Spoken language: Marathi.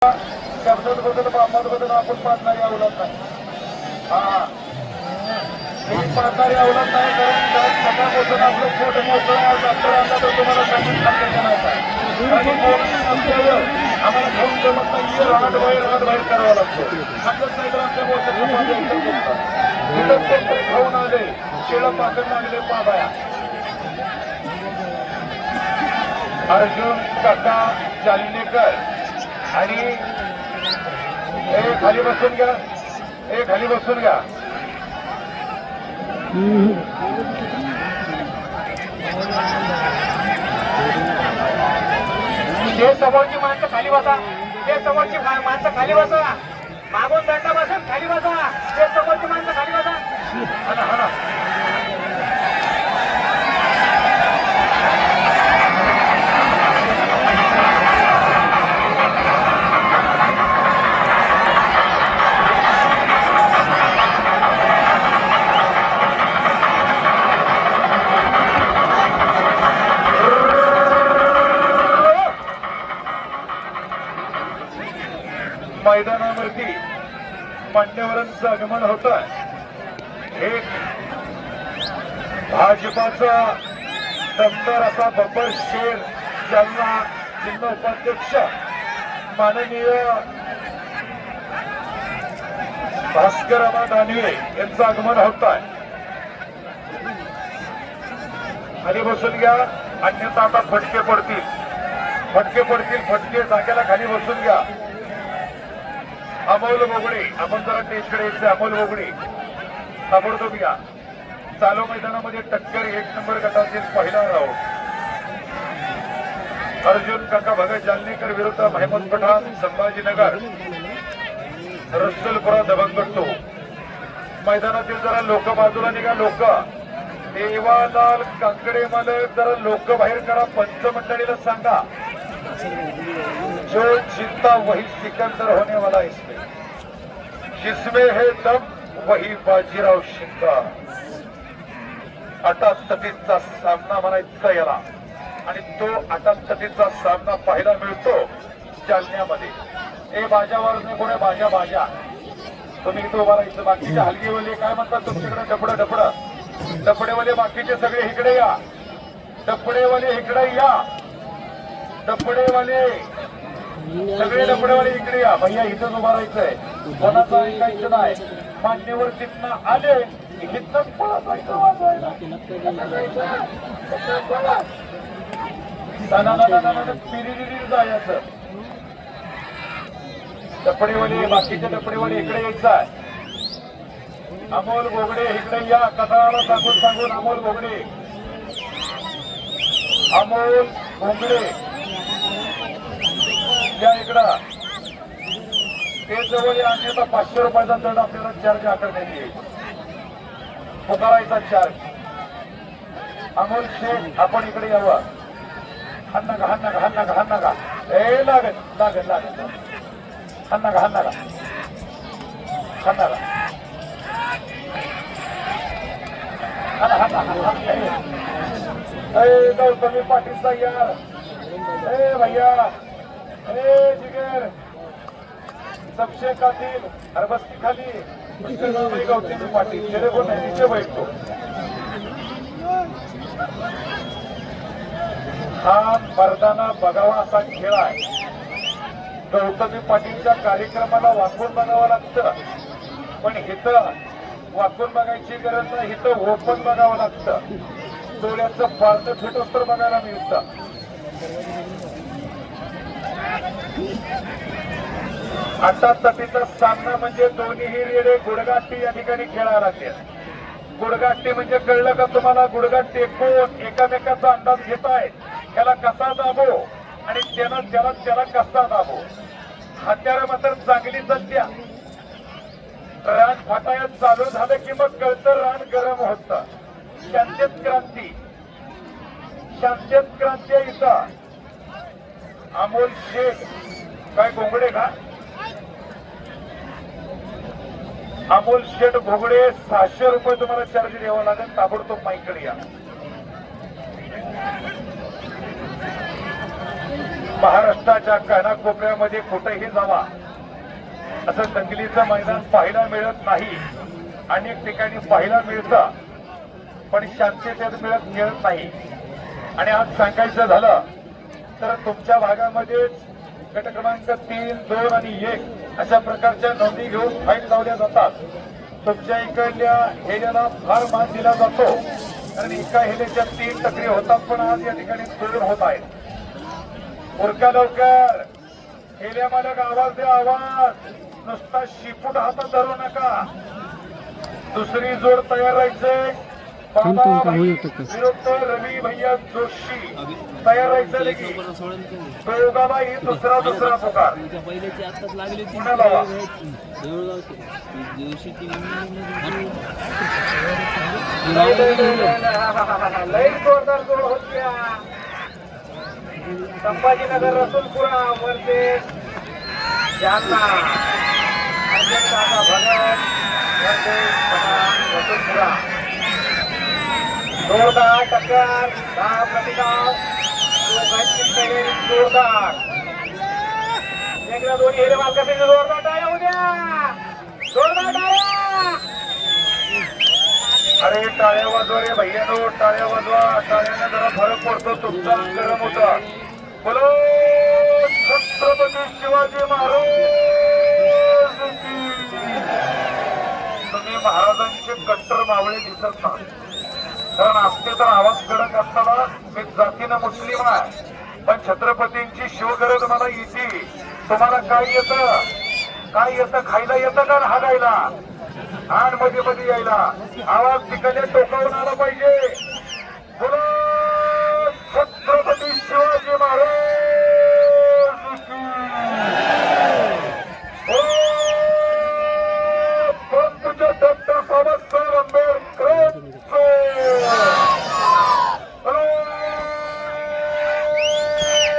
शब्दात बदल बामात बदल आपण पाडणारी अवलत नाही. पाडणारी अवलत नाही. कारण सकाळपासून आपलं पोट मोकळं डॉक्टर आणला तर तुम्हाला सांगितलं आम्हाला खाऊन जमत नाही. राहत बाहेर करावं लागतो. आपलंच नाही तर आमच्या मोठ्या खाऊन आले शेळं पाकड लागले पाबाया. अर्जुन काका जालनेकर आणि खाली बसून घ्या. खाली बसून घ्या. ते समोरची माणसं खाली बसा. ते समोरची माणसं खाली बसा. मागून दंडा बसून खाली बसा. ते समोरची माणसं खाली बसा. मैदानावरती मान्यवरांचं आगमन होत. एक भाजपाचा दमदार असा बब्बर शेर जालना जिल्हा उपाध्यक्ष माननीय भास्करराव दानवे यांचं आगमन होत आहे. खाली बसून घ्या. अन्यथा आता फटके पडतील. फटके जाग्याला खाली बसून घ्या. अमोल बोगडे आपण जरा टेस्टकडे यायचे. अमोल बोगडे ताबडतोब घ्या. चालू मैदानामध्ये टक्कर 1 नंबर गटातील पहिला राऊंड. अर्जुन काका भगत जालनेकर विरुद्ध महमूद पठाण संभाजीनगर रसुलपुरा दबंगट्टू. मैदानातील जरा लोक बाजूला निघा. लोक देवालाल कांकडे मालक जरा लोक बाहेर करा. पंचमंडळीला सांगा जो जीता वही सिकंदर होने वाला इसमें, जिसमें है दम वही बाजीराव शिंगा. अटातटीचा सामना म्हणायचा याला आणि तो अटातटीचा सामना पाहायला मिळतो जालन्यामध्ये. बाजावर कोणी बाजा तुम्ही इथं उभा राहायचं. बाकीचे हलगीवाले काय म्हणतात तुमच्याकडे? डपडेवाले बाकीचे सगळे इकडे या. डपडेवाले इकडे या. डपडेवाले सगळे डपडेवाले इकडे या. भैया इथंच उभा राहायचंय. कोणाचं ऐकायचं नाही. मान्यवर तिथनं आले इथनच पळत जायचं. पिरिरी जायचं. डपडेवाले बाकीचे डपडेवाले इकडे यायचं. अमोल बोगडे इकडे या. कथाला सांगून अमोल बोगडे या इकडं. ते जवळ या. अन्यथा 500 रुपयाचा दंड आपल्याला चार्ज आकारण्यात येईल. पुकारायचा चार्ज. अमोल शेख आपण इकडे यावं. हान नका. लागत हान नका. गौतमी पाटीलचा यार. भैया जिगर सबसे कातील अरबस्ती खाली गौतमी पाटील तेरे को नहीं नीचे बैठतो. हा मर्दाना बघावा असा खेळ आहे. गौतमी पाटीलच्या कार्यक्रमाला वाकून बघावं लागतं. पण इथं वाकून बघायची गरज नाही. इथं ओपन बघावं लागतं. डोळ्याचं पारद फिटोस तर बघायला मिळतं. अटातटीचा सामना म्हणजे दोन्हीही रेडे गुडगाठी या ठिकाणी खेळायला लागले. गुडगाठी म्हणजे कळलं का तुम्हाला? गुडगा टेकून एकामेकाचा अंदाज घेताय. त्याला कसा दाबो आणि त्याला कसा दाबो. हत्यारं मात्र चांगली सध्या. रान फाटायला चालू झालं की मग कळतं रान गरम होतं. शांतेत क्रांती इथं. अमोल शेख काय घोंगडे का? अमोल शेठ घोगडे 600 रुपये तुम्हाला चार्ज द्यावा लागेल. ताबडतोब माईकडे या. महाराष्ट्राच्या कानाकोपऱ्यामध्ये कुठेही जावा असं दंगलीचं मैदान पाहायला मिळत नाही. अनेक ठिकाणी पाहायला मिळतं पण शांततेत मिळत नाही. आणि आज सांगायचं झालं तर तुमच्या भागामध्ये गट क्रमांक 3, 2 आणि 1 अशा प्रकारच्या नोंदी घेऊन फाईल लावल्या जातात. तुमच्या इकडल्या हेल्याला फार मान दिला जातो कारण एका हेल्याच्या 3 टकरी होतात पण आज या ठिकाणी 2 होत आहेत. उरका लवकर हेल्या मालक आवाज द्या, आवाज. नुसता शिपूट हातात धरू नका. दुसरी जोड तयार राहायचंय. बाबा विरुद्ध रवी भैया जोशी तयार राहायचं लगी. दोघाबाई दुसरा पुकार पुन्हा लावा. लई जोरदार जोड होत्या. संभाजीनगर रसूलपुरा वरते जालना भगत वरते रसूलपुरा. जोरदार टक्कर, 10 प्रतिकार, दोघांची तयारी जोरदार. एकदा दोन्ही हेरे मालकाचे जोरदार टाळ्या उद्या, जोरदार टाळ्या. अरे टाळ्या वाजवा रे भैयानो, टाळ्या वाजवा. टाळ्याने जरा फरक पडतो, तुमचा गरम होता. बोलो छत्रपती शिवाजी महाराज की. तुम्ही महाराजांचे कट्टर मावळे दिसत नाही कारण असते तर आवाज कडक असताना मी जातीनं मुस्लिम आहे पण छत्रपतींची शिवगरज मला येते. तुम्हाला काय येतं खायला येतं का हागायला आणि मध्ये मध्ये यायला. आवाज तिकडे टोकावून आला पाहिजे. बोलो छत्रपती शिवाजी महाराज